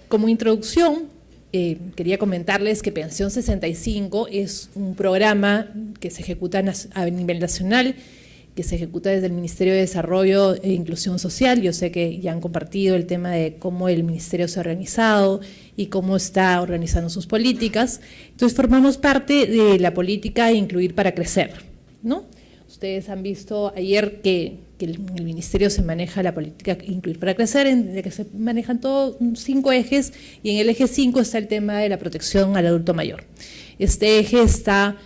Como introducción, quería comentarles que Pensión 65 es un programa que se ejecuta a nivel nacional, que se ejecuta desde el Ministerio de Desarrollo e Inclusión Social. Yo sé que ya han compartido el tema de cómo el Ministerio se ha organizado y cómo está organizando sus políticas. Entonces, formamos parte de la política Incluir para Crecer, ¿no? Ustedes han visto ayer que el Ministerio se maneja la política Incluir para Crecer, en la que se manejan todos 5 ejes, y en el eje 5 está el tema de la protección al adulto mayor. Este eje está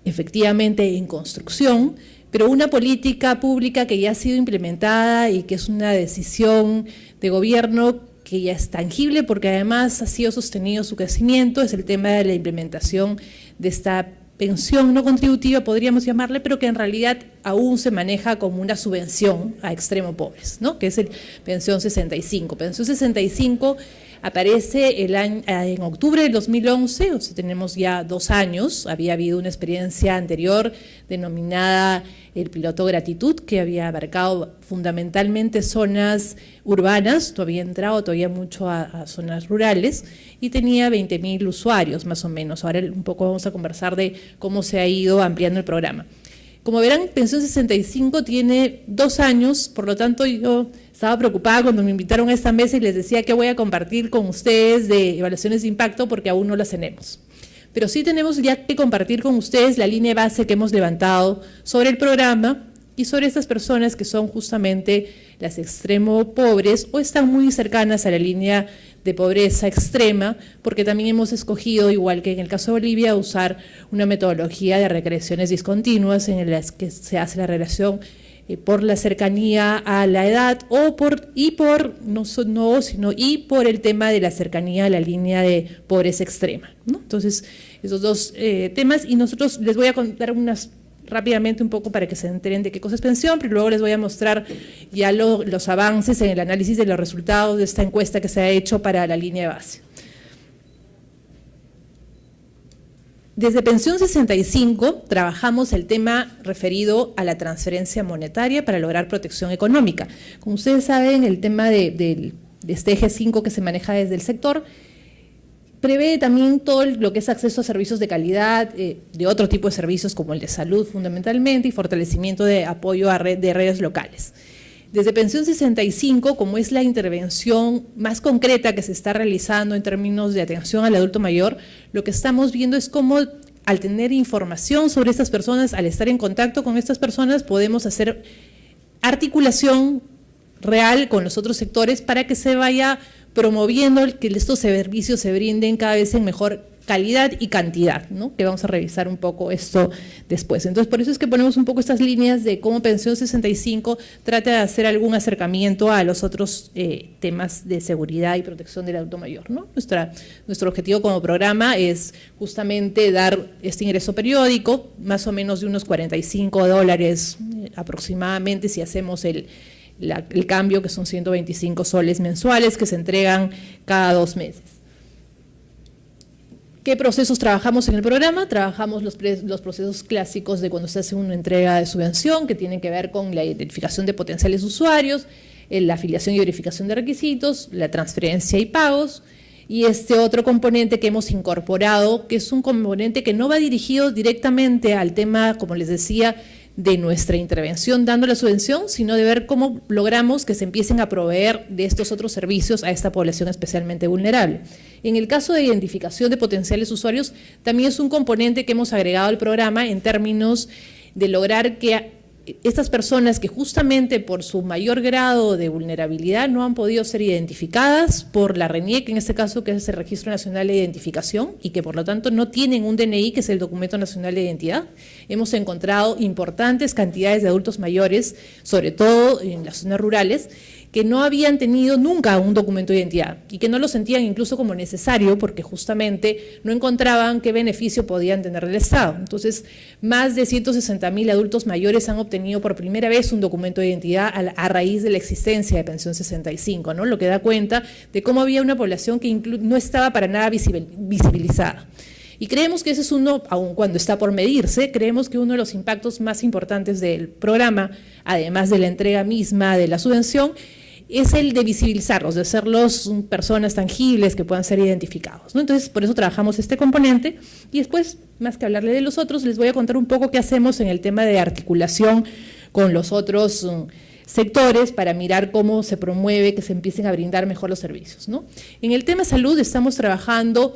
efectivamente en construcción, pero una política pública que ya ha sido implementada y que es una decisión de gobierno que ya es tangible, porque además ha sido sostenido su crecimiento, es el tema de la implementación de esta pensión no contributiva, podríamos llamarle, pero que en realidad aún se maneja como una subvención a extremo pobres, ¿no? Que es el Pensión 65. Pensión 65 aparece en octubre del 2011, o sea, tenemos ya 2 años. Había habido una experiencia anterior denominada el piloto Gratitud, que había abarcado fundamentalmente zonas urbanas, todavía entrado todavía mucho a zonas rurales, y tenía 20.000 usuarios más o menos. Ahora un poco vamos a conversar de cómo se ha ido ampliando el programa. Como verán, Pensión 65 tiene 2 años, por lo tanto yo estaba preocupada cuando me invitaron a esta mesa y les decía que voy a compartir con ustedes de evaluaciones de impacto, porque aún no las tenemos. Pero sí tenemos ya que compartir con ustedes la línea base que hemos levantado sobre el programa y sobre estas personas que son justamente las extremo pobres o están muy cercanas a la línea de pobreza extrema, porque también hemos escogido, igual que en el caso de Bolivia, usar una metodología de regresiones discontinuas en las que se hace la relación por la cercanía a la edad y por el tema de la cercanía a la línea de pobreza extrema, ¿no? Entonces, esos 2 temas, y nosotros les voy a contar rápidamente un poco para que se enteren de qué cosa es pensión, pero luego les voy a mostrar ya los avances en el análisis de los resultados de esta encuesta que se ha hecho para la línea de base. Desde Pensión 65 trabajamos el tema referido a la transferencia monetaria para lograr protección económica. Como ustedes saben, el tema de este eje 5 que se maneja desde el sector prevé también todo lo que es acceso a servicios de calidad, de otro tipo de servicios como el de salud fundamentalmente, y fortalecimiento de apoyo de redes locales. Desde Pensión 65, como es la intervención más concreta que se está realizando en términos de atención al adulto mayor, lo que estamos viendo es cómo, al tener información sobre estas personas, al estar en contacto con estas personas, podemos hacer articulación real con los otros sectores para que se vaya promoviendo que estos servicios se brinden cada vez en mejor calidad y cantidad, ¿no? Que vamos a revisar un poco esto después. Entonces, por eso es que ponemos un poco estas líneas de cómo Pensión 65 trata de hacer algún acercamiento a los otros temas de seguridad y protección del adulto mayor, ¿no? Nuestro objetivo como programa es justamente dar este ingreso periódico, más o menos de unos $45 aproximadamente, si hacemos el cambio, que son 125 soles mensuales que se entregan cada 2 meses. ¿Qué procesos trabajamos en el programa? Trabajamos los procesos clásicos de cuando se hace una entrega de subvención, que tienen que ver con la identificación de potenciales usuarios, la afiliación y verificación de requisitos, la transferencia y pagos, y este otro componente que hemos incorporado, que es un componente que no va dirigido directamente al tema, como les decía, de nuestra intervención dando la subvención, sino de ver cómo logramos que se empiecen a proveer de estos otros servicios a esta población especialmente vulnerable. En el caso de identificación de potenciales usuarios, también es un componente que hemos agregado al programa en términos de lograr que estas personas que justamente por su mayor grado de vulnerabilidad no han podido ser identificadas por la RENIEC, en este caso que es el Registro Nacional de Identificación, y que por lo tanto no tienen un DNI, que es el Documento Nacional de Identidad. Hemos encontrado importantes cantidades de adultos mayores, sobre todo en las zonas rurales, que no habían tenido nunca un documento de identidad y que no lo sentían incluso como necesario porque justamente no encontraban qué beneficio podían tener del Estado. Entonces, más de 160.000 adultos mayores han obtenido por primera vez un documento de identidad a raíz de la existencia de Pensión 65, ¿no? Lo que da cuenta de cómo había una población que no estaba para nada visibilizada. Y creemos que ese es uno, aun cuando está por medirse, creemos que uno de los impactos más importantes del programa, además de la entrega misma de la subvención, es el de visibilizarlos, de hacerlos personas tangibles que puedan ser identificados, ¿no? Entonces, por eso trabajamos este componente y después, más que hablarle de los otros, les voy a contar un poco qué hacemos en el tema de articulación con los otros sectores para mirar cómo se promueve que se empiecen a brindar mejor los servicios, ¿no? En el tema salud estamos trabajando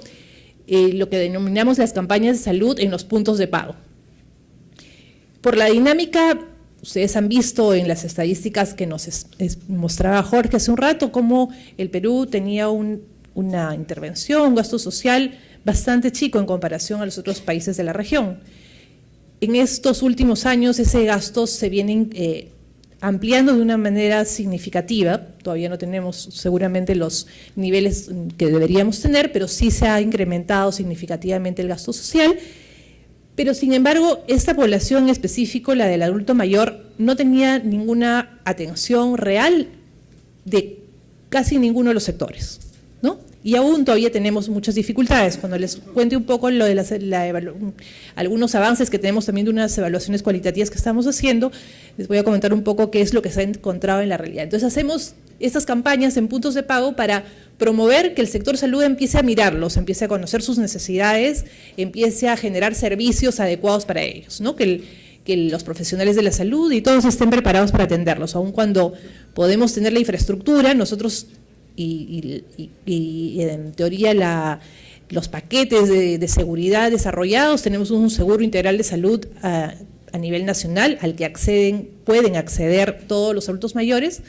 lo que denominamos las campañas de salud en los puntos de pago. Por la dinámica, ustedes han visto en las estadísticas que nos mostraba Jorge hace un rato cómo el Perú tenía una intervención, un gasto social bastante chico en comparación a los otros países de la región. En estos últimos años ese gasto se viene ampliando de una manera significativa, todavía no tenemos seguramente los niveles que deberíamos tener, pero sí se ha incrementado significativamente el gasto social, pero sin embargo esta población en específico, la del adulto mayor, no tenía ninguna atención real de casi ninguno de los sectores, ¿no? Y aún todavía tenemos muchas dificultades. Cuando les cuente un poco lo de algunos avances que tenemos también de unas evaluaciones cualitativas que estamos haciendo, les voy a comentar un poco qué es lo que se ha encontrado en la realidad. Entonces hacemos estas campañas en puntos de pago para promover que el sector salud empiece a mirarlos, empiece a conocer sus necesidades, empiece a generar servicios adecuados para ellos, ¿no? Que los profesionales de la salud y todos estén preparados para atenderlos, aun cuando podemos tener la infraestructura, nosotros y en teoría los paquetes de seguridad desarrollados, tenemos un seguro integral de salud a nivel nacional al que pueden acceder todos los adultos mayores.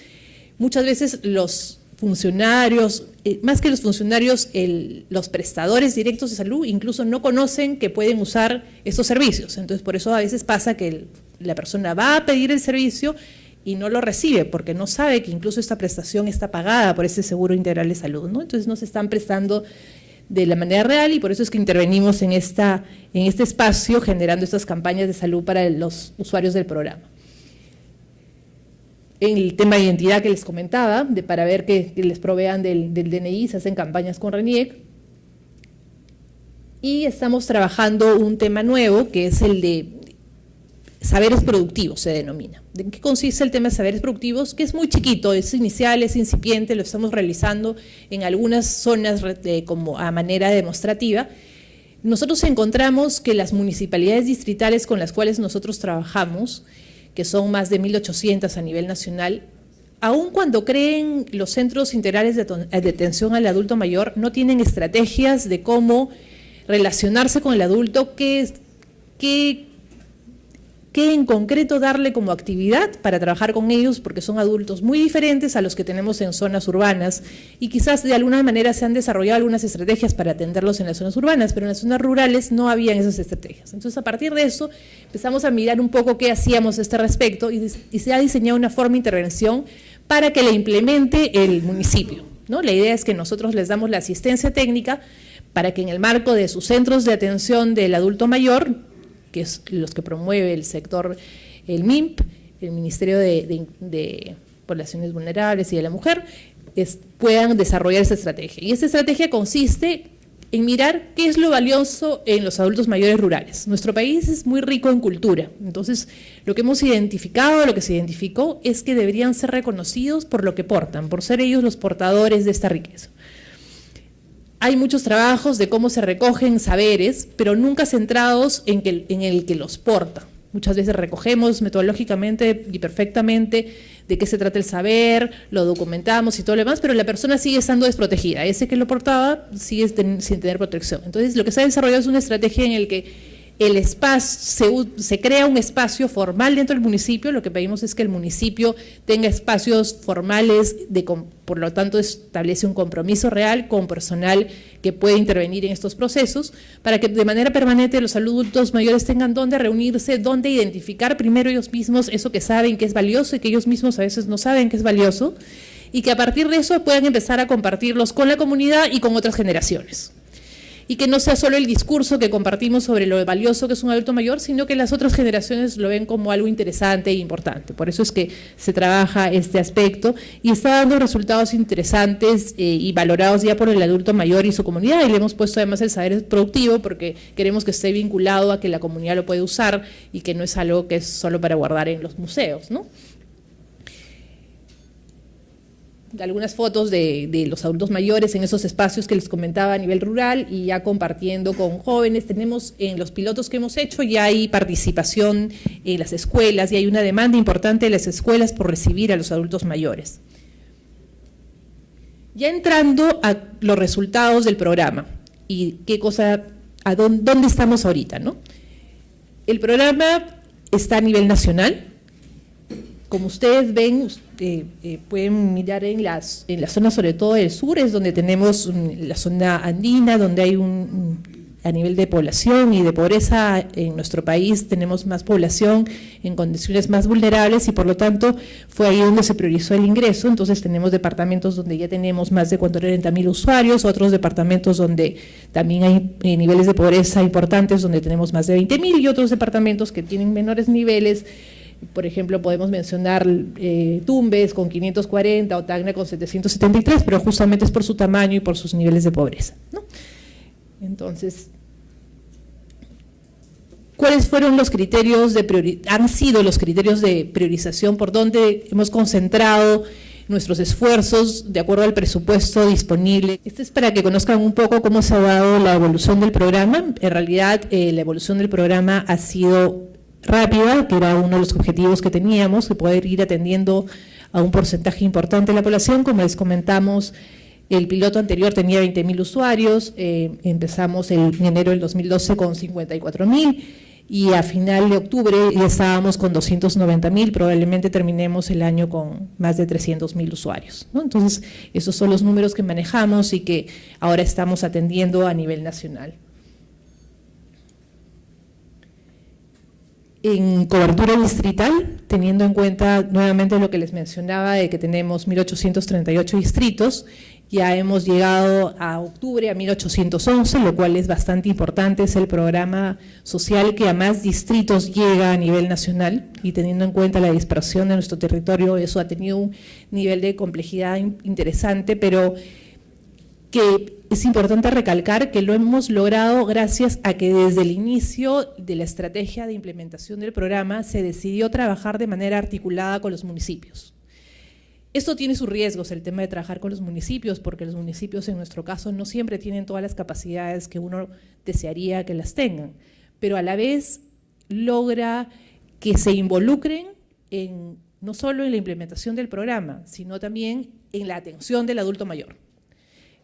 Muchas veces los funcionarios, más que los funcionarios, los prestadores directos de salud incluso no conocen que pueden usar estos servicios. Entonces, por eso a veces pasa que la persona va a pedir el servicio y no lo recibe porque no sabe que incluso esta prestación está pagada por ese seguro integral de salud, ¿no? Entonces no se están prestando de la manera real y por eso es que intervenimos en este espacio generando estas campañas de salud para los usuarios del programa. En el tema de identidad que les comentaba, para ver que les provean del DNI, se hacen campañas con RENIEC. Y estamos trabajando un tema nuevo que es el de saberes productivos, se denomina. ¿En qué consiste el tema de saberes productivos? Que es muy chiquito, es inicial, es incipiente, lo estamos realizando en algunas zonas como a manera demostrativa. Nosotros encontramos que las municipalidades distritales con las cuales nosotros trabajamos, que son más de 1.800 a nivel nacional, aun cuando creen los centros integrales de atención al adulto mayor, no tienen estrategias de cómo relacionarse con el adulto, qué en concreto darle como actividad para trabajar con ellos, porque son adultos muy diferentes a los que tenemos en zonas urbanas y quizás de alguna manera se han desarrollado algunas estrategias para atenderlos en las zonas urbanas, pero en las zonas rurales no habían esas estrategias. Entonces, a partir de eso, empezamos a mirar un poco qué hacíamos a este respecto y se ha diseñado una forma de intervención para que la implemente el municipio, ¿no? La idea es que nosotros les damos la asistencia técnica para que en el marco de sus centros de atención del adulto mayor, que es los que promueve el sector, el MIMP, el Ministerio de Poblaciones Vulnerables y de la Mujer, puedan desarrollar esa estrategia. Y esta estrategia consiste en mirar qué es lo valioso en los adultos mayores rurales. Nuestro país es muy rico en cultura, entonces lo que hemos identificado, lo que se identificó, es que deberían ser reconocidos por lo que portan, por ser ellos los portadores de esta riqueza. Hay muchos trabajos de cómo se recogen saberes, pero nunca centrados en el que los porta. Muchas veces recogemos metodológicamente y perfectamente de qué se trata el saber, lo documentamos y todo lo demás, pero la persona sigue estando desprotegida. Ese que lo portaba sigue sin tener protección. Entonces, lo que se ha desarrollado es una estrategia en el que el espacio, se crea un espacio formal dentro del municipio. Lo que pedimos es que el municipio tenga espacios formales, por lo tanto establece un compromiso real con personal que puede intervenir en estos procesos, para que de manera permanente los adultos mayores tengan dónde reunirse, dónde identificar primero ellos mismos eso que saben que es valioso y que ellos mismos a veces no saben que es valioso, y que a partir de eso puedan empezar a compartirlos con la comunidad y con otras generaciones. Y que no sea solo el discurso que compartimos sobre lo valioso que es un adulto mayor, sino que las otras generaciones lo ven como algo interesante e importante. Por eso es que se trabaja este aspecto y está dando resultados interesantes y valorados ya por el adulto mayor y su comunidad. Y le hemos puesto además el saber productivo porque queremos que esté vinculado a que la comunidad lo puede usar y que no es algo que es solo para guardar en los museos, ¿no? algunas fotos de los adultos mayores en esos espacios que les comentaba a nivel rural y ya compartiendo con jóvenes. Tenemos en los pilotos que hemos hecho, ya hay participación en las escuelas y hay una demanda importante de las escuelas por recibir a los adultos mayores. Ya entrando a los resultados del programa y dónde estamos ahorita, ¿no? El programa está a nivel nacional. Como ustedes ven, pueden mirar en la zona sobre todo del sur, es donde tenemos la zona andina, donde hay a nivel de población y de pobreza en nuestro país tenemos más población en condiciones más vulnerables y por lo tanto fue ahí donde se priorizó el ingreso. Entonces tenemos departamentos donde ya tenemos más de 40.000 usuarios, otros departamentos donde también hay niveles de pobreza importantes donde tenemos más de 20.000 y otros departamentos que tienen menores niveles. Por ejemplo, podemos mencionar Tumbes con 540 o Tacna con 773, pero justamente es por su tamaño y por sus niveles de pobreza, ¿no? Entonces, ¿cuáles fueron los criterios han sido los criterios de priorización por donde hemos concentrado nuestros esfuerzos de acuerdo al presupuesto disponible? Esto es para que conozcan un poco cómo se ha dado la evolución del programa. En realidad, la evolución del programa ha sido rápida, que era uno de los objetivos que teníamos, de poder ir atendiendo a un porcentaje importante de la población. Como les comentamos, el piloto anterior tenía 20.000 usuarios, empezamos en enero del 2012 con 54.000 y a final de octubre ya estábamos con 290.000, probablemente terminemos el año con más de 300.000 usuarios, ¿no? Entonces, esos son los números que manejamos y que ahora estamos atendiendo a nivel nacional. En cobertura distrital, teniendo en cuenta nuevamente lo que les mencionaba de que tenemos 1.838 distritos, ya hemos llegado a octubre a 1.811, lo cual es bastante importante, es el programa social que a más distritos llega a nivel nacional y teniendo en cuenta la dispersión de nuestro territorio, eso ha tenido un nivel de complejidad interesante, pero que es importante recalcar que lo hemos logrado gracias a que desde el inicio de la estrategia de implementación del programa se decidió trabajar de manera articulada con los municipios. Esto tiene sus riesgos, el tema de trabajar con los municipios, porque los municipios en nuestro caso no siempre tienen todas las capacidades que uno desearía que las tengan, pero a la vez logra que se involucren no solo en la implementación del programa, sino también en la atención del adulto mayor.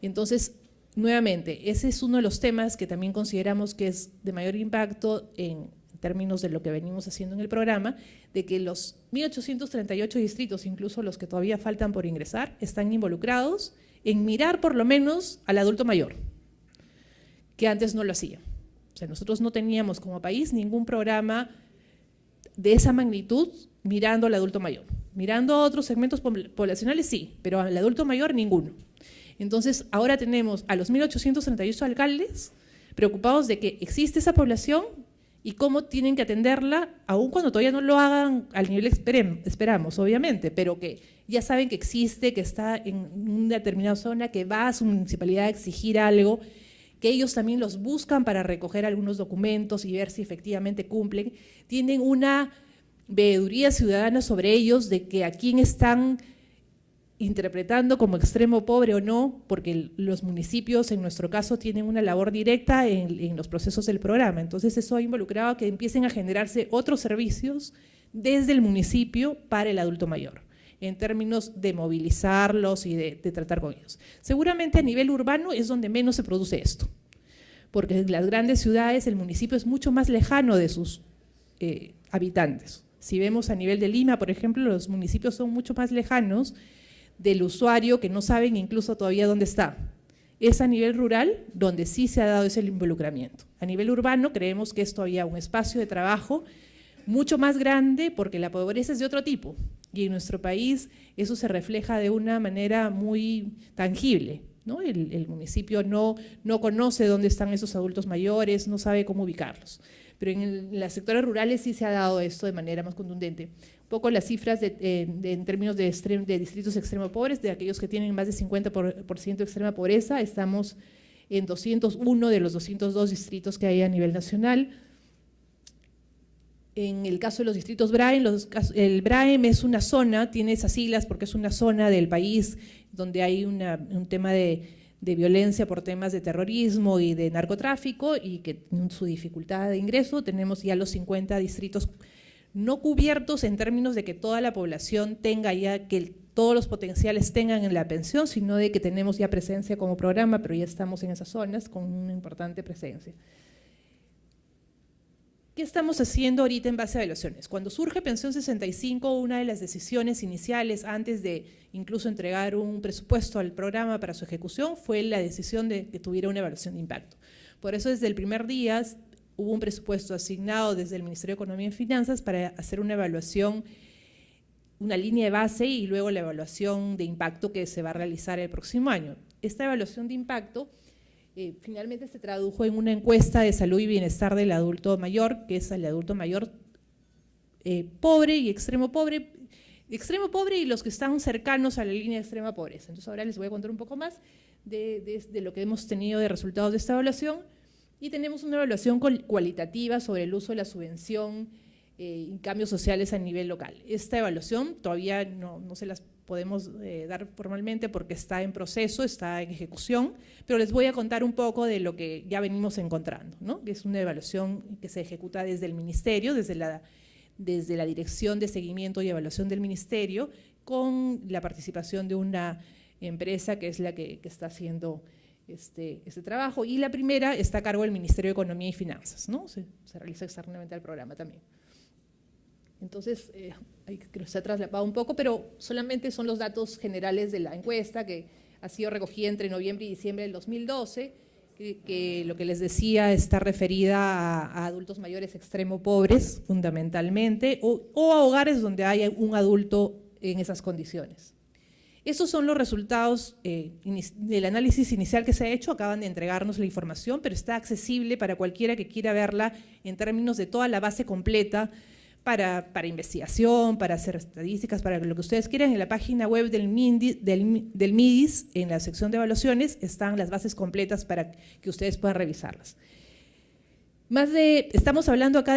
Entonces, nuevamente, ese es uno de los temas que también consideramos que es de mayor impacto en términos de lo que venimos haciendo en el programa, de que los 1.838 distritos, incluso los que todavía faltan por ingresar, están involucrados en mirar por lo menos al adulto mayor, que antes no lo hacía. O sea, nosotros no teníamos como país ningún programa de esa magnitud mirando al adulto mayor. Mirando a otros segmentos poblacionales sí, pero al adulto mayor ninguno. Entonces, ahora tenemos a los 1.838 alcaldes preocupados de que existe esa población y cómo tienen que atenderla, aun cuando todavía no lo hagan al nivel esperamos, obviamente, pero que ya saben que existe, que está en una determinada zona, que va a su municipalidad a exigir algo, que ellos también los buscan para recoger algunos documentos y ver si efectivamente cumplen. Tienen una veeduría ciudadana sobre ellos de que a quién están interpretando como extremo pobre o no, porque los municipios en nuestro caso tienen una labor directa en los procesos del programa. Entonces eso ha involucrado a que empiecen a generarse otros servicios desde el municipio para el adulto mayor, en términos de movilizarlos y de tratar con ellos. Seguramente a nivel urbano es donde menos se produce esto, porque en las grandes ciudades el municipio es mucho más lejano de sus habitantes. Si vemos a nivel de Lima, por ejemplo, los municipios son mucho más lejanos del usuario que no saben incluso todavía dónde está. Es a nivel rural donde sí se ha dado ese involucramiento. A nivel urbano creemos que es todavía un espacio de trabajo mucho más grande porque la pobreza es de otro tipo y en nuestro país eso se refleja de una manera muy tangible, ¿no? El municipio no conoce dónde están esos adultos mayores, no sabe cómo ubicarlos. Pero en los sectores rurales sí se ha dado esto de manera más contundente. Un poco las cifras en términos de distritos extremo pobres, de aquellos que tienen más de 50% de extrema pobreza, estamos en 201 de los 202 distritos que hay a nivel nacional. En el caso de los distritos BRAEM, el BRAEM es una zona, tiene esas siglas porque es una zona del país donde hay un tema de violencia por temas de terrorismo y de narcotráfico y que su dificultad de ingreso. Tenemos ya los 50 distritos no cubiertos en términos de que toda la población tenga ya, que todos los potenciales tengan en la pensión, sino de que tenemos ya presencia como programa, pero ya estamos en esas zonas con una importante presencia. ¿Qué estamos haciendo ahorita en base a evaluaciones? Cuando surge Pensión 65, una de las decisiones iniciales antes de incluso entregar un presupuesto al programa para su ejecución fue la decisión de que tuviera una evaluación de impacto. Por eso desde el primer día hubo un presupuesto asignado desde el Ministerio de Economía y Finanzas para hacer una evaluación, una línea de base y luego la evaluación de impacto que se va a realizar el próximo año. Esta evaluación de impacto finalmente se tradujo en una encuesta de salud y bienestar del adulto mayor, que es el adulto mayor pobre y extremo pobre y los que están cercanos a la línea de extrema pobreza. Entonces ahora les voy a contar un poco más de lo que hemos tenido de resultados de esta evaluación, y tenemos una evaluación cualitativa sobre el uso de la subvención y cambios sociales a nivel local. Esta evaluación todavía no se las podemos dar formalmente porque está en proceso, está en ejecución, pero les voy a contar un poco de lo que ya venimos encontrando, ¿no? Es una evaluación que se ejecuta desde el Ministerio, desde la Dirección de Seguimiento y Evaluación del Ministerio, con la participación de una empresa que es la que está haciendo este trabajo, y la primera está a cargo del Ministerio de Economía y Finanzas, ¿no? Se realiza externamente al programa también. Entonces, creo que se ha trasladado un poco, pero solamente son los datos generales de la encuesta que ha sido recogida entre noviembre y diciembre del 2012, que lo que les decía está referida a adultos mayores extremo pobres, fundamentalmente, o a hogares donde haya un adulto en esas condiciones. Esos son los resultados del análisis inicial que se ha hecho. Acaban de entregarnos la información, pero está accesible para cualquiera que quiera verla en términos de toda la base completa, para investigación, para hacer estadísticas, para lo que ustedes quieran. En la página web del MIDIS, en la sección de evaluaciones, están las bases completas para que ustedes puedan revisarlas. Estamos hablando acá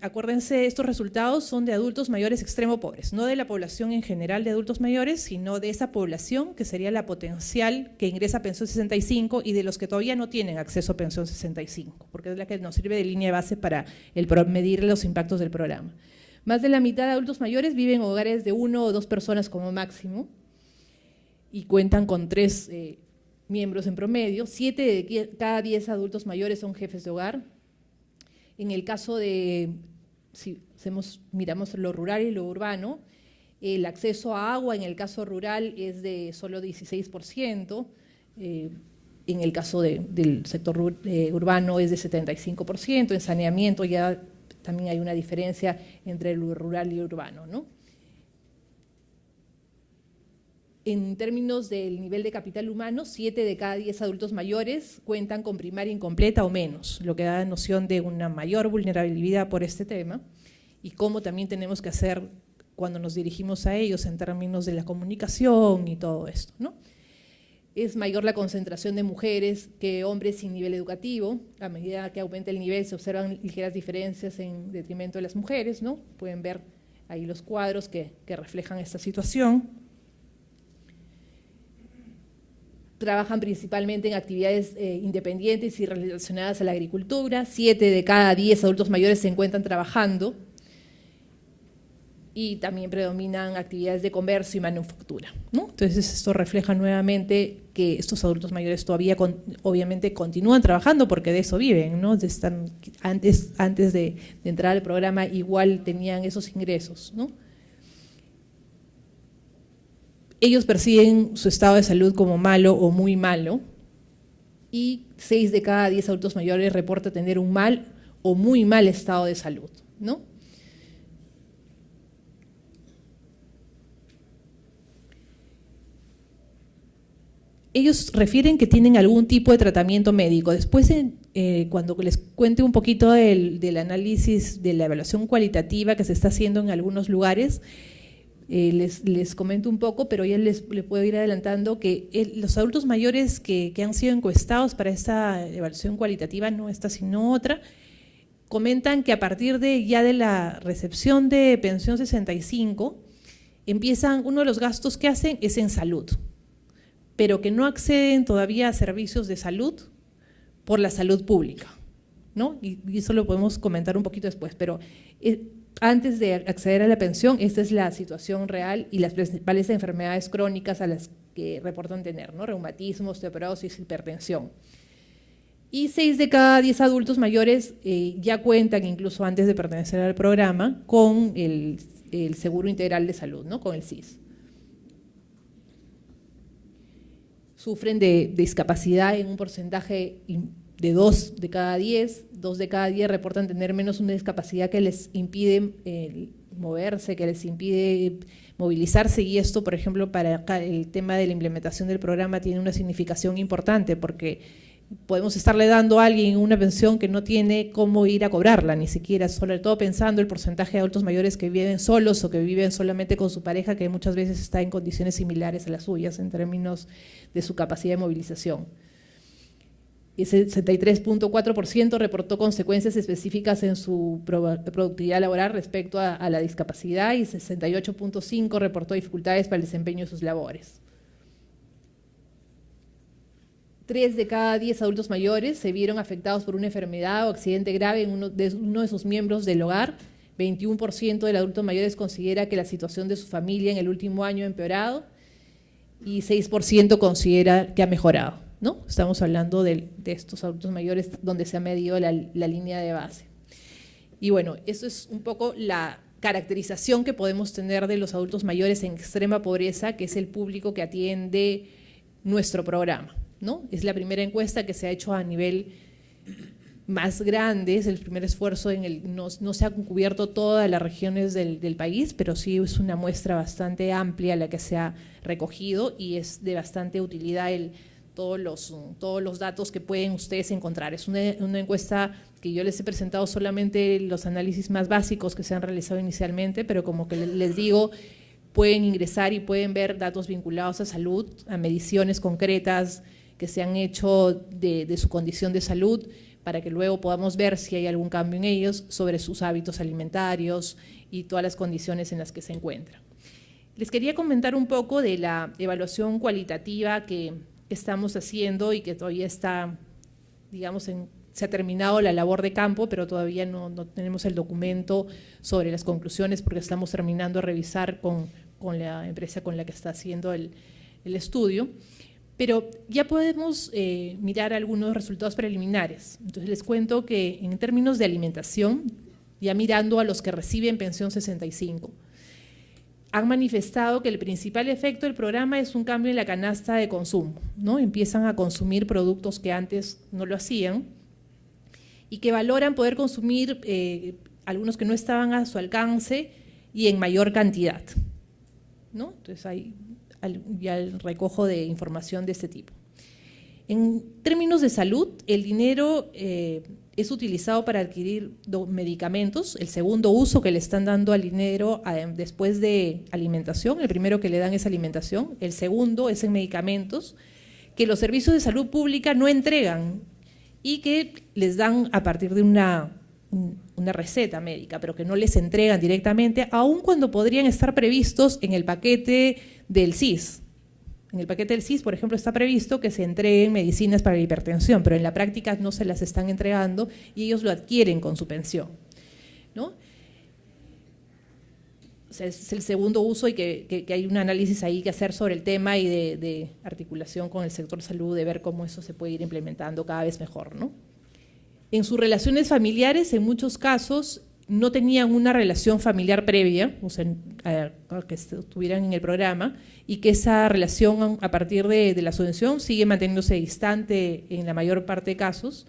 acuérdense, estos resultados son de adultos mayores extremo pobres, no de la población en general de adultos mayores, sino de esa población que sería la potencial que ingresa a Pensión 65 y de los que todavía no tienen acceso a Pensión 65, porque es la que nos sirve de línea de base para medir los impactos del programa. Más de la mitad de adultos mayores viven en hogares de 1 o 2 personas como máximo y cuentan con 3 miembros en promedio. 7 de cada 10 adultos mayores son jefes de hogar. En el caso de, si miramos lo rural y lo urbano, el acceso a agua en el caso rural es de solo 16%, en el caso del sector urbano es de 75%, en saneamiento ya también hay una diferencia entre lo rural y lo urbano, ¿no? En términos del nivel de capital humano, 7 de cada 10 adultos mayores cuentan con primaria incompleta o menos, lo que da noción de una mayor vulnerabilidad por este tema y cómo también tenemos que hacer cuando nos dirigimos a ellos en términos de la comunicación y todo esto, ¿no? Es mayor la concentración de mujeres que hombres sin nivel educativo. A medida que aumenta el nivel se observan ligeras diferencias en detrimento de las mujeres, ¿no? Pueden ver ahí los cuadros que reflejan esta situación. Trabajan principalmente en actividades independientes y relacionadas a la agricultura. 7 de cada 10 adultos mayores se encuentran trabajando y también predominan actividades de comercio y manufactura, ¿no? Entonces esto refleja nuevamente que estos adultos mayores todavía obviamente continúan trabajando porque de eso viven, ¿no? Antes de entrar al programa igual tenían esos ingresos, ¿no? Ellos perciben su estado de salud como malo o muy malo y 6 de cada 10 adultos mayores reporta tener un mal o muy mal estado de salud, ¿no? Ellos refieren que tienen algún tipo de tratamiento médico. Después, cuando les cuente un poquito del análisis de la evaluación cualitativa que se está haciendo en algunos lugares, les comento un poco, pero ya les puedo ir adelantando que los adultos mayores que han sido encuestados para esta evaluación cualitativa, no esta sino otra, comentan que a partir de la recepción de pensión 65, uno de los gastos que hacen es en salud, pero que no acceden todavía a servicios de salud por la salud pública, ¿no? Y eso lo podemos comentar un poquito después, pero antes de acceder a la pensión, esta es la situación real y las principales enfermedades crónicas a las que reportan tener, ¿no? Reumatismo, osteoporosis, hipertensión. Y 6 de cada 10 adultos mayores ya cuentan, incluso antes de pertenecer al programa, con el Seguro Integral de Salud, ¿no? Con el SIS. Sufren de discapacidad en un porcentaje de 2 de cada 10. 2 de cada 10 reportan tener menos una discapacidad que les impide moverse, que les impide movilizarse, y esto, por ejemplo, para el tema de la implementación del programa tiene una significación importante, porque podemos estarle dando a alguien una pensión que no tiene cómo ir a cobrarla, ni siquiera, sobre todo pensando el porcentaje de adultos mayores que viven solos o que viven solamente con su pareja, que muchas veces está en condiciones similares a las suyas en términos de su capacidad de movilización. Ese 63.4% reportó consecuencias específicas en su productividad laboral respecto a la discapacidad, y 68.5% reportó dificultades para el desempeño de sus labores. 3 de cada 10 adultos mayores se vieron afectados por una enfermedad o accidente grave en uno de sus miembros del hogar. 21% de los adultos mayores considera que la situación de su familia en el último año ha empeorado, y 6% considera que ha mejorado, ¿no? Estamos hablando de estos adultos mayores donde se ha medido la línea de base. Y bueno, eso es un poco la caracterización que podemos tener de los adultos mayores en extrema pobreza, que es el público que atiende nuestro programa, ¿no? Es la primera encuesta que se ha hecho a nivel más grande, es el primer esfuerzo no se han cubierto todas las regiones del país, pero sí es una muestra bastante amplia la que se ha recogido, y es de bastante utilidad todos los datos que pueden ustedes encontrar. Es una encuesta que yo les he presentado solamente los análisis más básicos que se han realizado inicialmente, pero como que les digo, pueden ingresar y pueden ver datos vinculados a salud, a mediciones concretas que se han hecho de su condición de salud, para que luego podamos ver si hay algún cambio en ellos, sobre sus hábitos alimentarios y todas las condiciones en las que se encuentran. Les quería comentar un poco de la evaluación cualitativa que estamos haciendo y que todavía está, digamos, se ha terminado la labor de campo, pero todavía no tenemos el documento sobre las conclusiones, porque estamos terminando de revisar con la empresa con la que está haciendo el estudio. Pero ya podemos mirar algunos resultados preliminares. Entonces les cuento que en términos de alimentación, ya mirando a los que reciben pensión 65, han manifestado que el principal efecto del programa es un cambio en la canasta de consumo, ¿no? Empiezan a consumir productos que antes no lo hacían, y que valoran poder consumir algunos que no estaban a su alcance y en mayor cantidad, ¿no? Entonces hay ya el recojo de información de este tipo. En términos de salud, el dinero es utilizado para adquirir medicamentos, el segundo uso que le están dando al dinero después de alimentación. El primero que le dan es alimentación, el segundo es en medicamentos, que los servicios de salud pública no entregan y que les dan a partir de una receta médica, pero que no les entregan directamente, aun cuando podrían estar previstos en el paquete del SIS. En el paquete del SIS, por ejemplo, está previsto que se entreguen medicinas para la hipertensión, pero en la práctica no se las están entregando y ellos lo adquieren con su pensión, ¿no? O sea, es el segundo uso, y que hay un análisis ahí que hacer sobre el tema y de articulación con el sector salud, de ver cómo eso se puede ir implementando cada vez mejor, ¿no? En sus relaciones familiares, en muchos casos, no tenían una relación familiar previa, o sea, que estuvieran en el programa, y que esa relación a partir de la subvención sigue manteniéndose distante en la mayor parte de casos,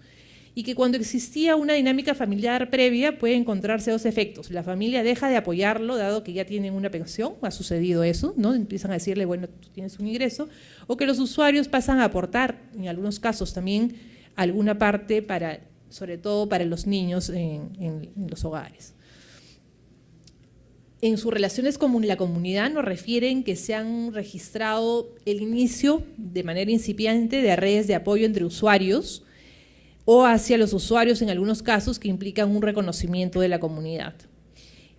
y que cuando existía una dinámica familiar previa puede encontrarse dos efectos. La familia deja de apoyarlo, dado que ya tienen una pensión, ha sucedido eso, ¿no? Empiezan a decirle, bueno, tú tienes un ingreso, o que los usuarios pasan a aportar, en algunos casos también, alguna parte sobre todo para los niños en los hogares. En sus relaciones con la comunidad nos refieren que se han registrado el inicio de manera incipiente de redes de apoyo entre usuarios, o hacia los usuarios en algunos casos que implican un reconocimiento de la comunidad.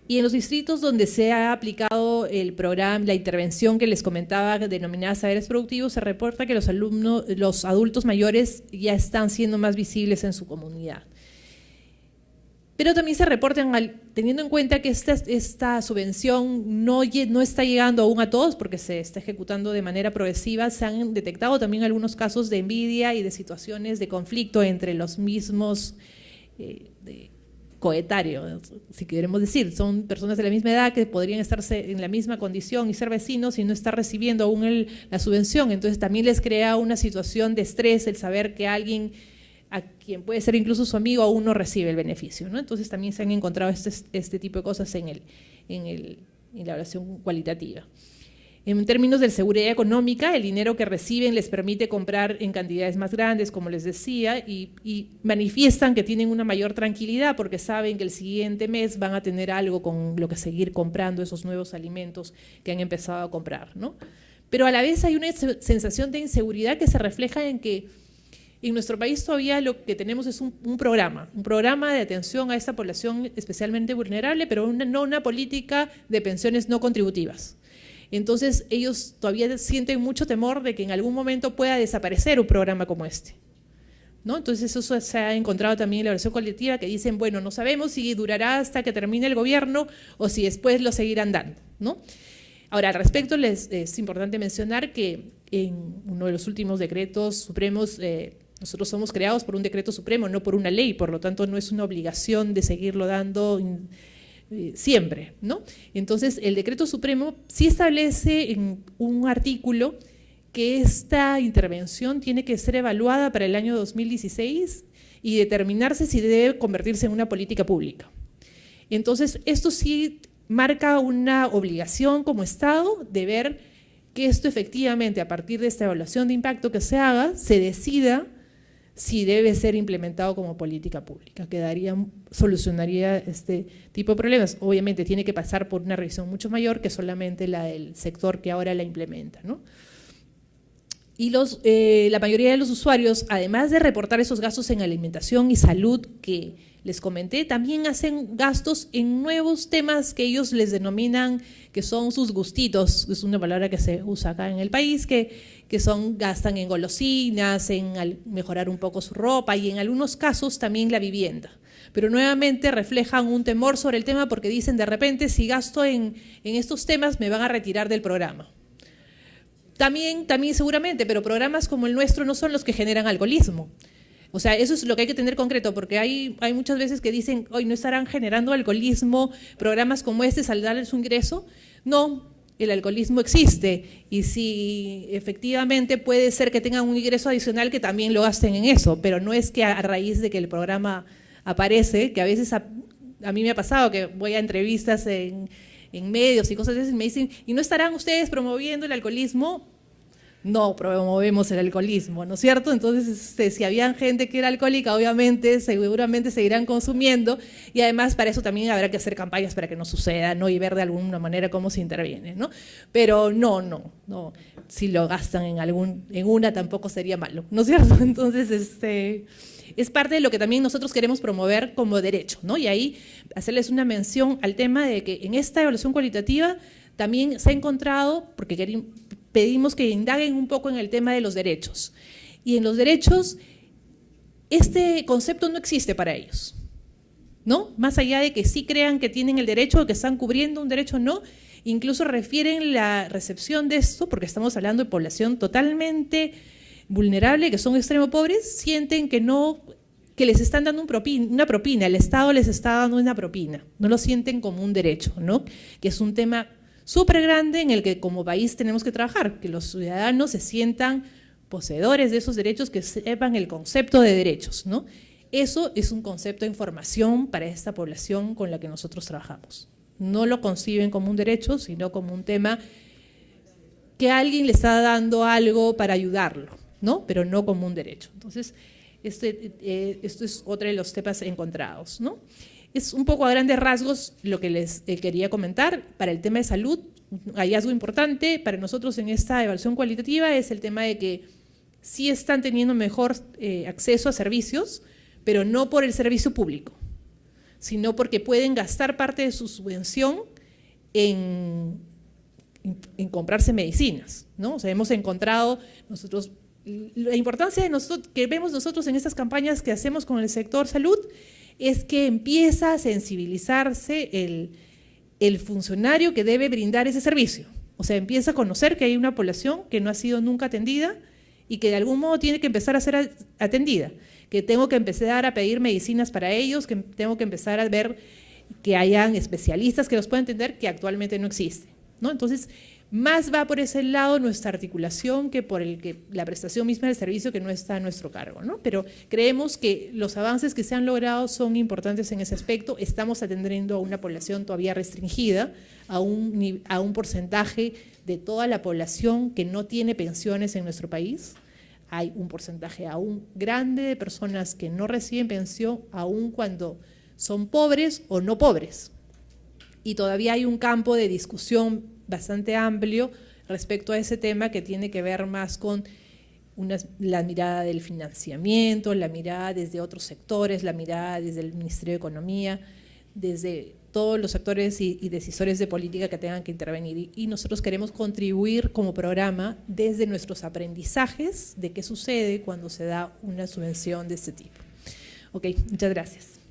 Y en los distritos donde se ha aplicado el programa, la intervención que les comentaba, denominada Saberes Productivos, se reporta que los adultos mayores ya están siendo más visibles en su comunidad. Pero también se reportan, teniendo en cuenta que esta subvención no está llegando aún a todos porque se está ejecutando de manera progresiva, se han detectado también algunos casos de envidia y de situaciones de conflicto entre los mismos coetarios, si queremos decir, son personas de la misma edad que podrían estar en la misma condición y ser vecinos y no estar recibiendo aún la subvención. Entonces también les crea una situación de estrés el saber que alguien, a quien puede ser incluso su amigo, aún no recibe el beneficio, ¿no? Entonces también se han encontrado este tipo de cosas en la evaluación cualitativa. En términos de seguridad económica, el dinero que reciben les permite comprar en cantidades más grandes, como les decía, y manifiestan que tienen una mayor tranquilidad porque saben que el siguiente mes van a tener algo con lo que seguir comprando esos nuevos alimentos que han empezado a comprar, ¿no? Pero a la vez hay una sensación de inseguridad que se refleja en que en nuestro país todavía lo que tenemos es un programa de atención a esta población especialmente vulnerable, pero no una política de pensiones no contributivas. Entonces ellos todavía sienten mucho temor de que en algún momento pueda desaparecer un programa como este, ¿no? Entonces eso se ha encontrado también en la evaluación colectiva, que dicen, bueno, no sabemos si durará hasta que termine el gobierno o si después lo seguirán dando, ¿no? Ahora, al respecto, es importante mencionar que en uno de los últimos decretos supremos, nosotros somos creados por un decreto supremo, no por una ley, por lo tanto no es una obligación de seguirlo dando siempre, ¿no? Entonces, el decreto supremo sí establece en un artículo que esta intervención tiene que ser evaluada para el año 2016 y determinarse si debe convertirse en una política pública. Entonces, esto sí marca una obligación como Estado de ver que esto efectivamente, a partir de esta evaluación de impacto que se haga, se decida si debe ser implementado como política pública, que solucionaría este tipo de problemas. Obviamente tiene que pasar por una revisión mucho mayor que solamente la del sector que ahora la implementa, ¿no? Y la mayoría de los usuarios, además de reportar esos gastos en alimentación y salud que les comenté, también hacen gastos en nuevos temas que ellos les denominan que son sus gustitos, es una palabra que se usa acá en el país, gastan en golosinas, en mejorar un poco su ropa y en algunos casos también la vivienda. Pero nuevamente reflejan un temor sobre el tema porque dicen de repente si gasto en estos temas me van a retirar del programa. También seguramente, pero programas como el nuestro no son los que generan alcoholismo. O sea, eso es lo que hay que tener concreto, porque hay muchas veces que dicen, hoy no estarán generando alcoholismo, programas como este, darles un ingreso. No, el alcoholismo existe y si efectivamente puede ser que tengan un ingreso adicional que también lo gasten en eso, pero no es que a raíz de que el programa aparece, que a veces a mí me ha pasado que voy a entrevistas en medios y cosas así, y me dicen, ¿y no estarán ustedes promoviendo el alcoholismo? No promovemos el alcoholismo, ¿no es cierto? Entonces, si había gente que era alcohólica, obviamente, seguramente seguirán consumiendo y además para eso también habrá que hacer campañas para que no suceda, ¿no? Y ver de alguna manera cómo se interviene, ¿no? Pero no, si lo gastan en una tampoco sería malo, ¿no es cierto? Entonces, es parte de lo que también nosotros queremos promover como derecho, ¿no? Y ahí hacerles una mención al tema de que en esta evaluación cualitativa también se ha encontrado, porque pedimos que indaguen un poco en el tema de los derechos. Y en los derechos, este concepto no existe para ellos, ¿no? Más allá de que sí crean que tienen el derecho, que están cubriendo un derecho, no, incluso refieren la recepción de esto, porque estamos hablando de población totalmente vulnerable, que son extremo pobres, sienten que les están dando una propina, el Estado les está dando una propina, no lo sienten como un derecho, ¿no? Que es un tema súper grande en el que como país tenemos que trabajar, que los ciudadanos se sientan poseedores de esos derechos, que sepan el concepto de derechos, ¿no? Eso es un concepto de información para esta población con la que nosotros trabajamos. No lo conciben como un derecho, sino como un tema que alguien le está dando algo para ayudarlo, ¿no? Pero no como un derecho. Entonces, esto es otro de los temas encontrados, ¿no? Es un poco a grandes rasgos lo que les quería comentar. Para el tema de salud, un hallazgo importante para nosotros en esta evaluación cualitativa es el tema de que sí están teniendo mejor acceso a servicios, pero no por el servicio público, sino porque pueden gastar parte de su subvención en comprarse medicinas, ¿no? O sea, hemos encontrado nosotros, la importancia de nosotros, que vemos nosotros en estas campañas que hacemos con el sector salud, es que empieza a sensibilizarse el funcionario que debe brindar ese servicio. O sea, empieza a conocer que hay una población que no ha sido nunca atendida y que de algún modo tiene que empezar a ser atendida, que tengo que empezar a pedir medicinas para ellos, que tengo que empezar a ver que hayan especialistas que los puedan atender, que actualmente no existen, ¿no? Entonces, más va por ese lado nuestra articulación que por la prestación misma del servicio, que no está a nuestro cargo, ¿no? Pero creemos que los avances que se han logrado son importantes en ese aspecto. Estamos atendiendo a una población todavía restringida, a un porcentaje de toda la población que no tiene pensiones en nuestro país. Hay un porcentaje aún grande de personas que no reciben pensión, aun cuando son pobres o no pobres. Y todavía hay un campo de discusión bastante amplio respecto a ese tema, que tiene que ver más con la mirada del financiamiento, la mirada desde otros sectores, la mirada desde el Ministerio de Economía, desde todos los actores y decisores de política que tengan que intervenir. Y nosotros queremos contribuir como programa desde nuestros aprendizajes de qué sucede cuando se da una subvención de este tipo. Ok, muchas gracias.